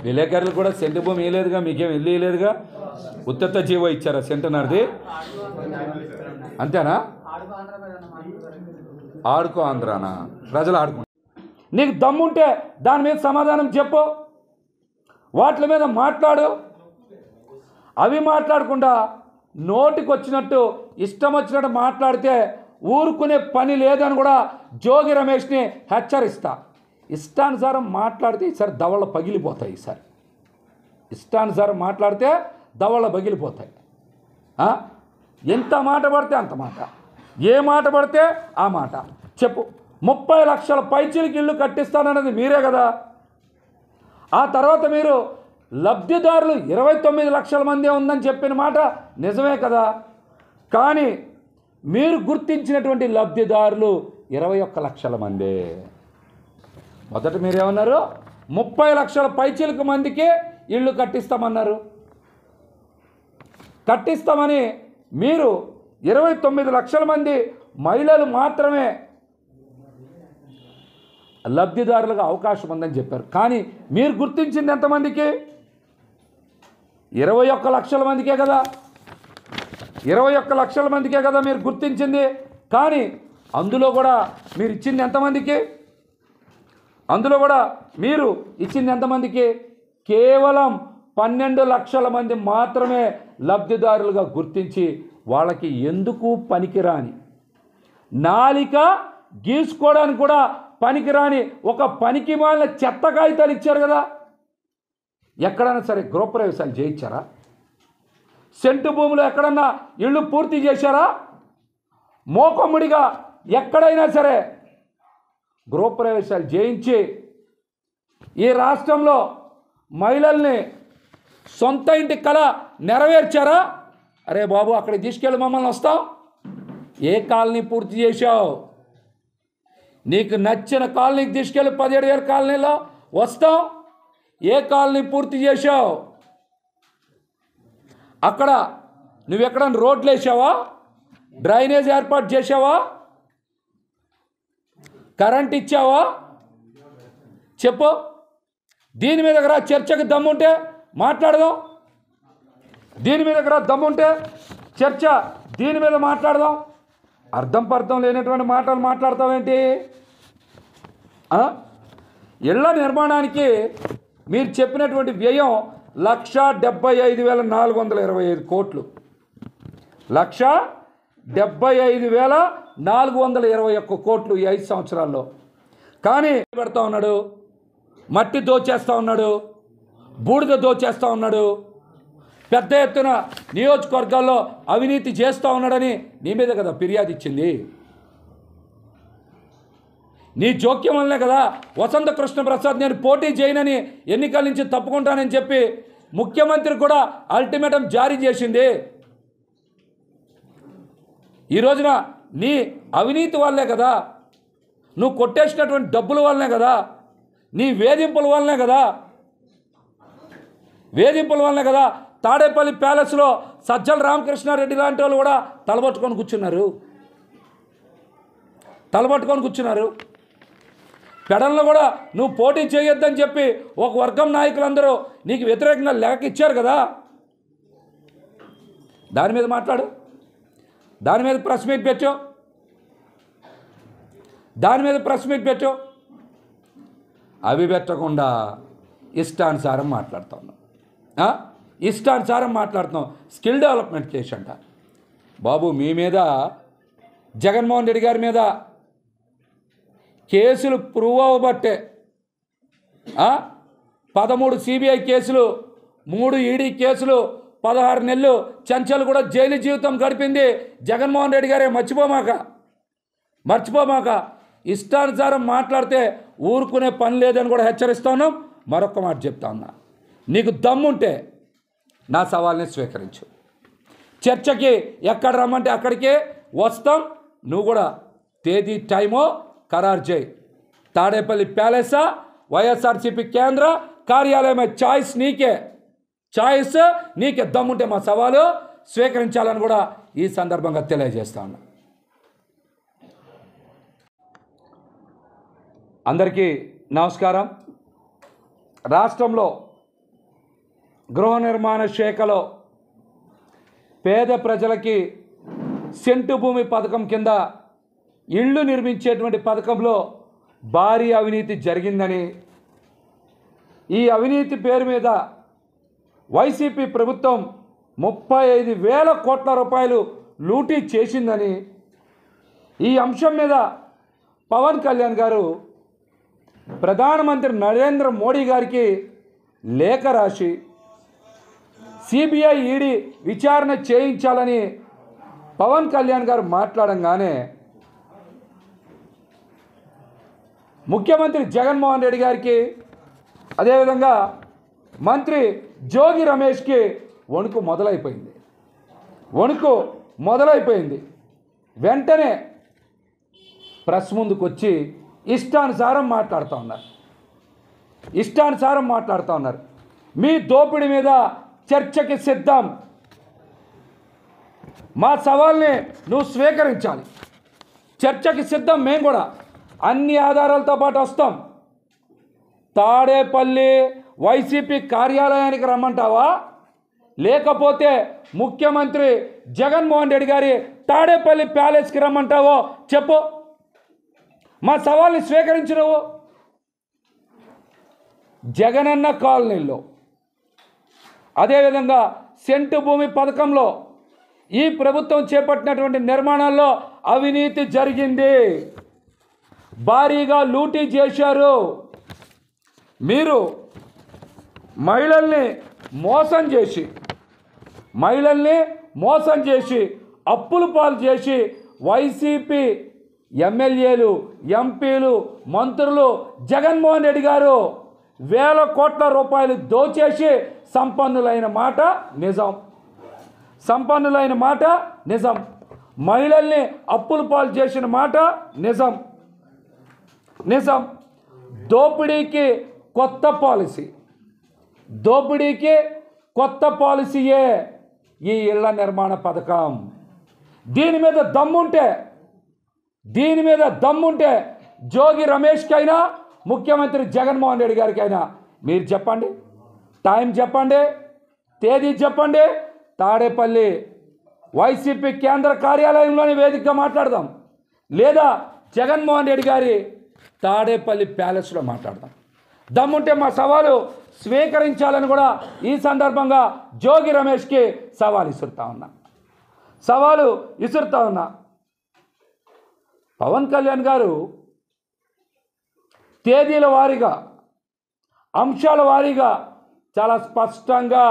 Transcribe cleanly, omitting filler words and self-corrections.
విలేకరులు కూడా సెంటు భూమి వేయలేదుగా, మీకేం ఇల్లు వేయలేదుగా, ఉత్తత్త జీవో ఇచ్చారా సెంటున్నరది? అంతేనా? ఆడుకో ఆంధ్రానా? ప్రజలు ఆడుకో. నీకు దమ్ముంటే దాని మీద సమాధానం చెప్పు, వాటి మీద మాట్లాడు. అవి మాట్లాడకుండా నోటికి వచ్చినట్టు ఇష్టం వచ్చినట్టు మాట్లాడితే ఊరుకునే పని లేదని కూడా జోగి రమేష్ని హెచ్చరిస్తా. ఇష్టానుసారం మాట్లాడితే ఈసారి దవళ్ళ పగిలిపోతాయి. ఈసారి ఇష్టానుసారం మాట్లాడితే దవళ్ళ పగిలిపోతాయి. ఎంత మాట పడితే అంత మాట, ఏ మాట పడితే ఆ మాట చెప్పు. 30 లక్షల పైచీలకి ఇల్లు కట్టిస్తానన్నది మీరే కదా. ఆ తర్వాత మీరు లబ్ధిదారులు 29 లక్షల మంది ఉందని చెప్పిన మాట నిజమే కదా. కానీ మీరు గుర్తించినటువంటి లబ్ధిదారులు 21 లక్షల మందే. మొదట మీరేమన్నారు? 30 లక్షల పైచీలకు మందికి ఇళ్ళు కట్టిస్తామన్నారు. కట్టిస్తామని మీరు 29 లక్షల మంది మహిళలు మాత్రమే లబ్ధిదారులుగా అవకాశం ఉందని చెప్పారు. కానీ మీరు గుర్తించింది ఎంతమందికి? 21 లక్షల మందికే కదా. 21 లక్షల మందికే కదా మీరు గుర్తించింది. కానీ అందులో కూడా మీరు ఇచ్చింది ఎంతమందికి? అందులో కూడా మీరు ఇచ్చింది ఎంతమందికి? కేవలం 12 లక్షల మంది మాత్రమే లబ్ధిదారులుగా గుర్తించి వాళ్ళకి ఎందుకు పనికిరాని, నాలిక గీసుకోవడానికి కూడా పనికిరాని ఒక పనికి మాలిన చెత్త కాగితాలు ఇచ్చారు కదా. ఎక్కడైనా సరే గృహప్రవేశాలు చేయించారా? సెంటు భూములు ఎక్కడన్నా ఇళ్ళు పూర్తి చేశారా? మోకమ్ముడిగా ఎక్కడైనా సరే గృహప్రవేశాలు చేయించి ఈ రాష్ట్రంలో మహిళల్ని సొంత ఇంటి కళ నెరవేర్చారా? అరే బాబు, అక్కడికి తీసుకెళ్ళి మమ్మల్ని వస్తాం. ఏ కాలనీ పూర్తి చేశావు? నీకు నచ్చిన కాలనీకి తీసుకెళ్ళి 17,000 కాలనీలో వస్తాం. ఏ కాలనీ పూర్తి చేశావు? అక్కడ నువ్వెక్కడన్నా రోడ్లు వేసావా? డ్రైనేజ్ ఏర్పాటు చేసావా? కరెంట్ ఇచ్చావా? చెప్పు. దీని మీద రా, చర్చకు దమ్ముంటే మాట్లాడదాం. దీని మీద రా, దమ్ముంటే చర్చ దీని మీద మాట్లాడదాం. అర్థం పర్థం లేనటువంటి మాటలు మాట్లాడతావేంటి? ఇళ్ల నిర్మాణానికి మీరు చెప్పినటువంటి వ్యయం 1,75,425 కోట్లు. 1,75,421 కోట్లు ఈ 5 సంవత్సరాల్లో. కానీ పెడతా ఉన్నాడు, మట్టి దోచేస్తూ ఉన్నాడు, బూడిద దోచేస్తూ ఉన్నాడు, పెద్ద ఎత్తున నియోజకవర్గాల్లో అవినీతి చేస్తూ ఉన్నాడని నీ మీద కదా ఫిర్యాదు ఇచ్చింది. నీ జోక్యం వల్లనే కదా వసంత కృష్ణ ప్రసాద్ నేను పోటీ చేయనని, ఎన్నికల నుంచి తప్పుకుంటానని చెప్పి ముఖ్యమంత్రి కూడా అల్టిమేటం జారీ చేసింది. ఈ రోజున నీ అవినీతి వల్లే కదా, నువ్వు కొట్టేసినటువంటి డబ్బుల వల్లనే కదా, నీ వేధింపుల వల్లనే కదా తాడేపల్లి ప్యాలెస్లో సజ్జల రామకృష్ణారెడ్డి లాంటి వాళ్ళు కూడా తలబట్టుకొని కూర్చున్నారు. పెడల్లో కూడా నువ్వు పోటీ చేయొద్దని చెప్పి ఒక వర్గం నాయకులందరూ నీకు వ్యతిరేకంగా లేఖ ఇచ్చారు కదా. దాని మీద మాట్లాడు, దాని మీద ప్రెస్ మీట్ పెట్టు. అవి పెట్టకుండా ఇష్టానుసారం మాట్లాడుతున్నాం. స్కిల్ డెవలప్మెంట్ కేసు అంట. బాబు, మీ మీద జగన్మోహన్ రెడ్డి గారి మీద కేసులు ప్రూవ్ అవ్వబట్టే 13 సిబిఐ కేసులు, 3 ఈడీ కేసులు, 16 నెలలు చెంచల్ కూడా జైలు జీవితం గడిపింది జగన్మోహన్ రెడ్డి గారే. మర్చిపోమాక. ఇష్టానుసారం మాట్లాడితే ఊరుకునే పని లేదని కూడా హెచ్చరిస్తా ఉన్నాం. మరొక మాట చెప్తా ఉన్నా, నీకు దమ్ముంటే నా సవాల్ని స్వీకరించు. చర్చకి ఎక్కడ రమ్మంటే అక్కడికే వస్తాం. నువ్వు కూడా తేదీ టైమో ఖరారు చేయి. తాడేపల్లి ప్యాలెసా, వైఎస్ఆర్సీపీ కేంద్ర కార్యాలయమే, చాయిస్ నీకే. దమ్ముంటే మా సవాలు స్వీకరించాలని కూడా ఈ సందర్భంగా తెలియజేస్తా ఉన్నా. అందరికీ నమస్కారం. రాష్ట్రంలో గృహ నిర్మాణ శాఖలో పేద ప్రజలకి సెంటు భూమి పథకం కింద ఇళ్ళు నిర్మించేటువంటి పథకంలో భారీ అవినీతి జరిగిందని, ఈ అవినీతి పేరు మీద వైసీపీ ప్రభుత్వం 35,000 కోట్ల రూపాయలు లూటీ చేసిందని, ఈ అంశం మీద పవన్ కళ్యాణ్ గారు ప్రధానమంత్రి నరేంద్ర మోడీ గారికి లేఖ రాసి సిబిఐ ఈడీ విచారణ చేయించాలని పవన్ కళ్యాణ్ గారు మాట్లాడంగానే ముఖ్యమంత్రి జగన్మోహన్ రెడ్డి గారికి, అదేవిధంగా మంత్రి జోగి రమేష్కి వణుకు మొదలైపోయింది. వెంటనే ప్రెస్ ముందుకు వచ్చి ఇష్టానుసారం మాట్లాడుతూ ఉన్నారు. మీ దోపిడీ మీద చర్చకి సిద్ధం, మా సవాల్ని నువ్వు స్వీకరించాలి, చర్చకి సిద్ధం, మేము కూడా అన్ని ఆధారాలతో పాటు వస్తాం. తాడేపల్లి వైసీపీ కార్యాలయానికి రమ్మంటావా, లేకపోతే ముఖ్యమంత్రి జగన్మోహన్ రెడ్డి గారి తాడేపల్లి ప్యాలెస్కి రమ్మంటావో చెప్పు. మా సవాల్ని స్వీకరించినవు. జగనన్న కాలనీలో, అదేవిధంగా సెంటు భూమి పథకంలో ఈ ప్రభుత్వం చేపట్టినటువంటి నిర్మాణాల్లో అవినీతి జరిగింది, భారీగా లూటీ చేశారు. మీరు మహిళల్ని మోసం చేసి అప్పుల పాలు చేసి వైసీపీ ఎమ్మెల్యేలు, ఎంపీలు, మంత్రులు, జగన్మోహన్ రెడ్డి గారు 1,000 కోట్ల రూపాయలు దోచేసి సంపన్నులైన మాట నిజం. మహిళల్ని అప్పుల పాలు చేసిన మాట నిజం. దోపిడీకి కొత్త పాలసీయే ఈ ఇళ్ల నిర్మాణ పథకం. దీని మీద దమ్ముంటే జోగి రమేష్కైనా, ముఖ్యమంత్రి జగన్మోహన్ రెడ్డి గారికైనా మీరు చెప్పండి, టైం చెప్పండి, తేదీ చెప్పండి. తాడేపల్లి వైసీపీ కేంద్ర కార్యాలయంలోని వేదికగా మాట్లాడదాం, లేదా జగన్మోహన్ రెడ్డి గారి తాడేపల్లి ప్యాలెస్లో మాట్లాడదాం. దమ్ముంటే మా సవాలు స్వీకరించాలని కూడా ఈ సందర్భంగా జోగి రమేష్కి సవాలు ఇసురుతా ఉన్నా. పవన్ కళ్యాణ్ గారు తేదీల వారీగా, అంశాల వారీగా చాలా స్పష్టంగా